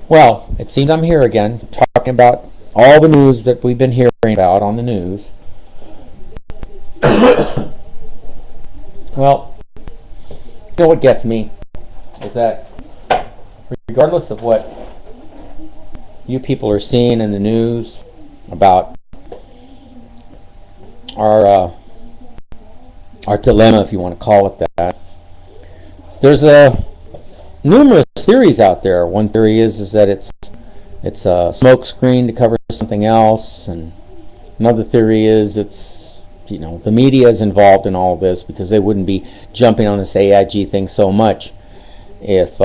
Well, it seems I'm here again, talking about all the news that we've been hearing about on the news. Well, you know what gets me is that regardless of what you people are seeing in the news about our dilemma, if you want to call it that, there's numerous theories out there. One theory is that it's a smoke screen to cover something else, and another theory is it's the media is involved in all this because they wouldn't be jumping on this AIG thing so much if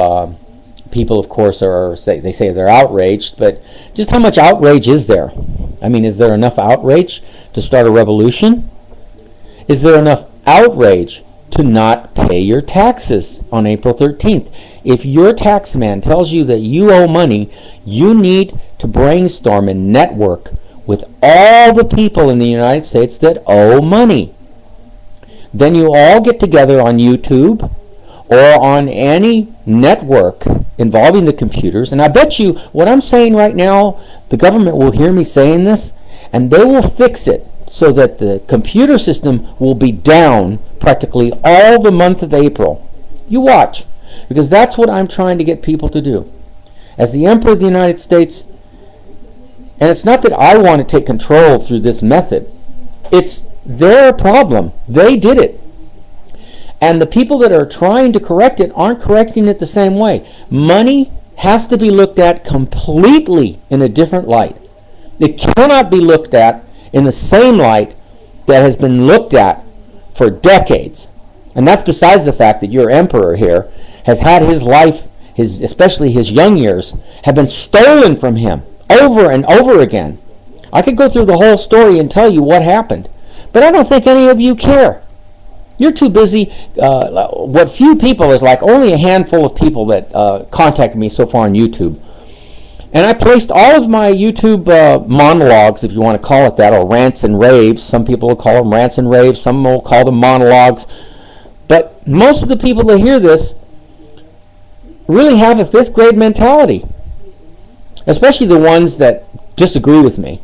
people, of course, they say they're outraged. But just how much outrage is there? I mean, is there enough outrage to start a revolution? Is there enough outrage to not pay your taxes on April 13th? If your tax man tells you that you owe money, you need to brainstorm and network with all the people in the United States that owe money. Then you all get together on YouTube or on any network involving the computers, and I bet you what I'm saying right now, the government will hear me saying this, and they will fix it so that the computer system will be down practically all the month of April. You watch, because that's what I'm trying to get people to do. As the Emperor of the United States, and it's not that I want to take control through this method, it's their problem. They did it. And the people that are trying to correct it aren't correcting it the same way. Money has to be looked at completely in a different light. It cannot be looked at in the same light that has been looked at for decades. And that's besides the fact that your emperor here has had his life, especially his young years, have been stolen from him over and over again. I could go through the whole story and tell you what happened, but I don't think any of you care. You're too busy. What few people, is like only a handful of people that contact me so far on YouTube. And I placed all of my YouTube monologues, if you want to call it that, or rants and raves. Some people will call them rants and raves. Some will call them monologues. But most of the people that hear this really have a fifth grade mentality, especially the ones that disagree with me,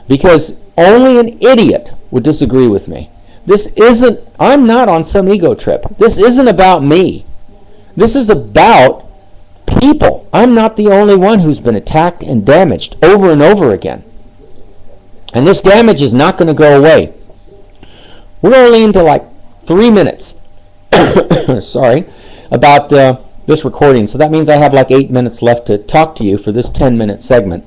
because only an idiot would disagree with me. I'm not on some ego trip. This isn't about me. This is about people. I'm not the only one who's been attacked and damaged over and over again. And this damage is not going to go away. We're only into like 3 minutes. Sorry. About this recording. So that means I have like 8 minutes left to talk to you for this 10-minute segment.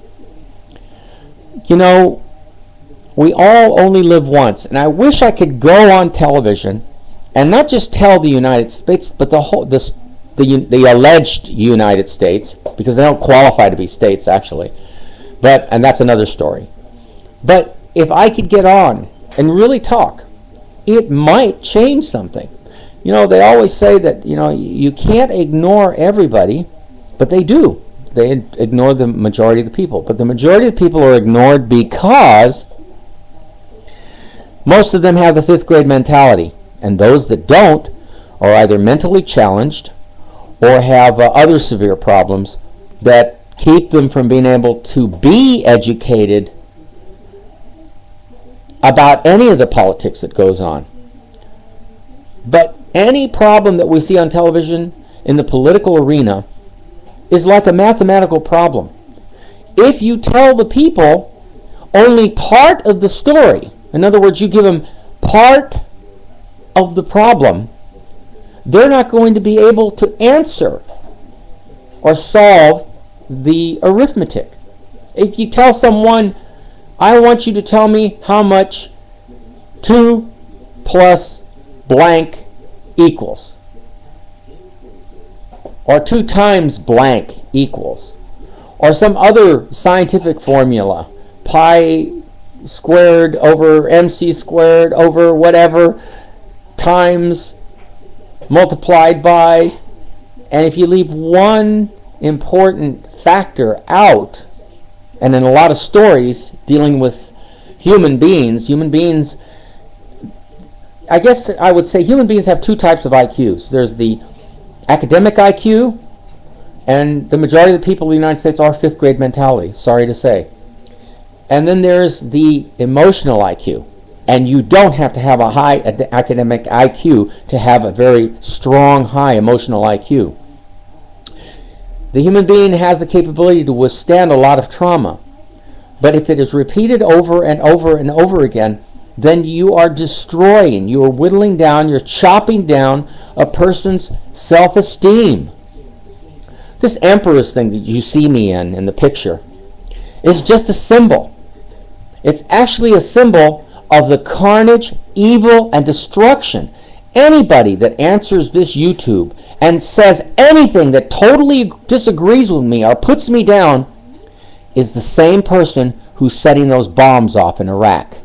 We all only live once, and I wish I could go on television and not just tell the United States, but the alleged United States, because they don't qualify to be states actually. And that's another story. But if I could get on and really talk, it might change something. They always say that you can't ignore everybody, but they do. They ignore the majority of the people. But the majority of the people are ignored because most of them have the fifth grade mentality, and those that don't are either mentally challenged or have other severe problems that keep them from being able to be educated about any of the politics that goes on. But any problem that we see on television in the political arena is like a mathematical problem. If you tell the people only part of the story, in other words, you give them part of the problem, they're not going to be able to answer or solve the arithmetic. If you tell someone, I want you to tell me how much 2 plus blank equals, or 2 times blank equals, or some other scientific formula, pi squared over mc squared over whatever times multiplied by, and if you leave one important factor out, and in a lot of stories dealing with human beings, I guess I would say human beings have 2 types of IQs. There's the academic IQ And the majority of the people in the United States are fifth grade mentality, sorry to say. And then there's the emotional IQ. And you don't have to have a high academic IQ to have a very strong, high emotional IQ. The human being has the capability to withstand a lot of trauma. But if it is repeated over and over and over again, then you are destroying, you are whittling down, you're chopping down a person's self-esteem. This emperor's thing that you see me in the picture, is just a symbol. It's actually a symbol of the carnage, evil, and destruction. Anybody that answers this YouTube and says anything that totally disagrees with me or puts me down is the same person who's setting those bombs off in Iraq.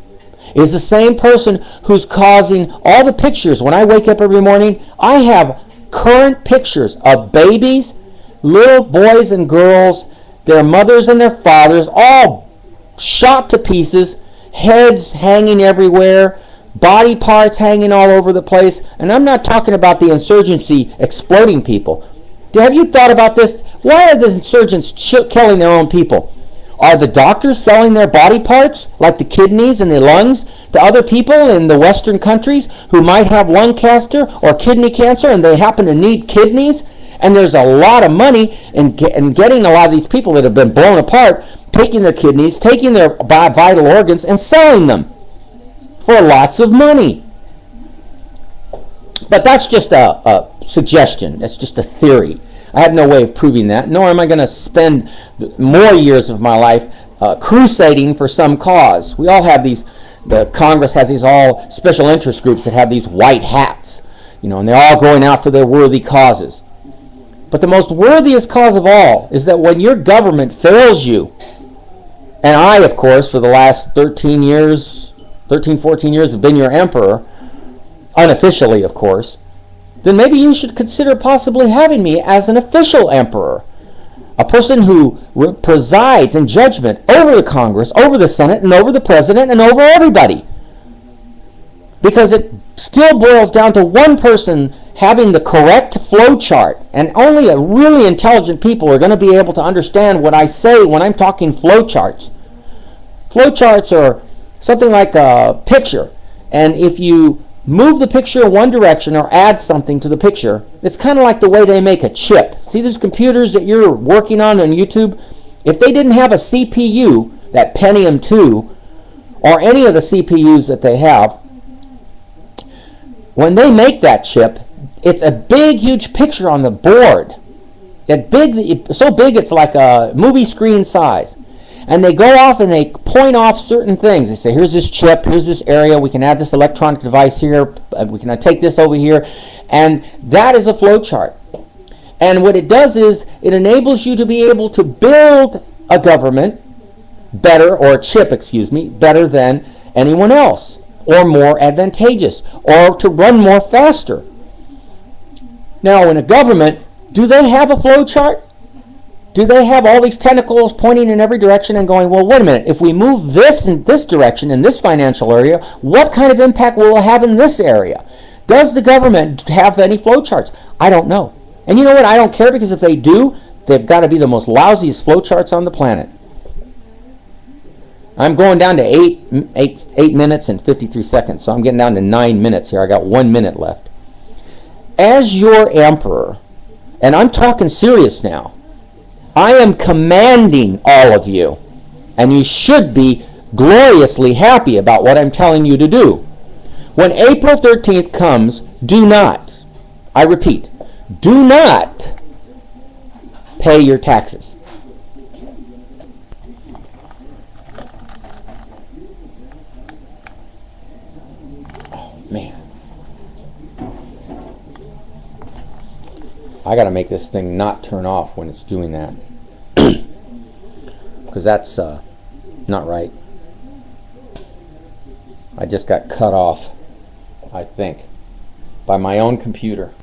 Is the same person who's causing all the pictures. When I wake up every morning, I have current pictures of babies, little boys and girls, their mothers and their fathers, all shot to pieces, heads hanging everywhere, body parts hanging all over the place. And I'm not talking about the insurgency exploding people. Have you thought about this? Why are the insurgents killing their own people? Are the doctors selling their body parts, like the kidneys and the lungs, to other people in the Western countries who might have lung cancer or kidney cancer and they happen to need kidneys? And there's a lot of money in getting a lot of these people that have been blown apart, taking their kidneys, taking their vital organs, and selling them for lots of money. But that's just a suggestion. That's just a theory. I have no way of proving that, nor am I going to spend more years of my life crusading for some cause. We all have these, the Congress has these all special interest groups that have these white hats, and they're all going out for their worthy causes. But the most worthiest cause of all is that when your government fails you, and I, of course, for the last 14 years have been your emperor, unofficially, of course, then maybe you should consider possibly having me as an official emperor, a person who presides in judgment over the Congress, over the Senate, and over the President, and over everybody. Because it still boils down to one person having the correct flow chart, and only a really intelligent people are going to be able to understand what I say when I'm talking flow charts. Flow charts are something like a picture, and if you move the picture in one direction or add something to the picture, it's kind of like the way they make a chip. See those computers that you're working on YouTube? If they didn't have a CPU, that Pentium 2, or any of the CPUs that they have, when they make that chip, it's a big, huge picture on the board. So big it's like a movie screen size. And they go off and they point off certain things. They say, here's this chip, here's this area, we can add this electronic device here, we can take this over here. And that is a flow chart. And what it does is, it enables you to be able to build a government better, or a chip, better than anyone else, or more advantageous, or to run more faster. Now, in a government, do they have a flow chart? Do they have all these tentacles pointing in every direction and going, well, wait a minute, if we move this in this direction in this financial area, what kind of impact will it have in this area? Does the government have any flow charts? I don't know. And you know what? I don't care, because if they do, they've got to be the most lousiest flow charts on the planet. I'm going down to 8 minutes and 53 seconds, so I'm getting down to 9 minutes here. I got 1 minute left. As your emperor, and I'm talking serious now, I am commanding all of you, and you should be gloriously happy about what I'm telling you to do. When April 13th comes, do not, I repeat, do not pay your taxes. Oh, man. I got to make this thing not turn off when it's doing that. Because that's not right. I just got cut off, I think, by my own computer.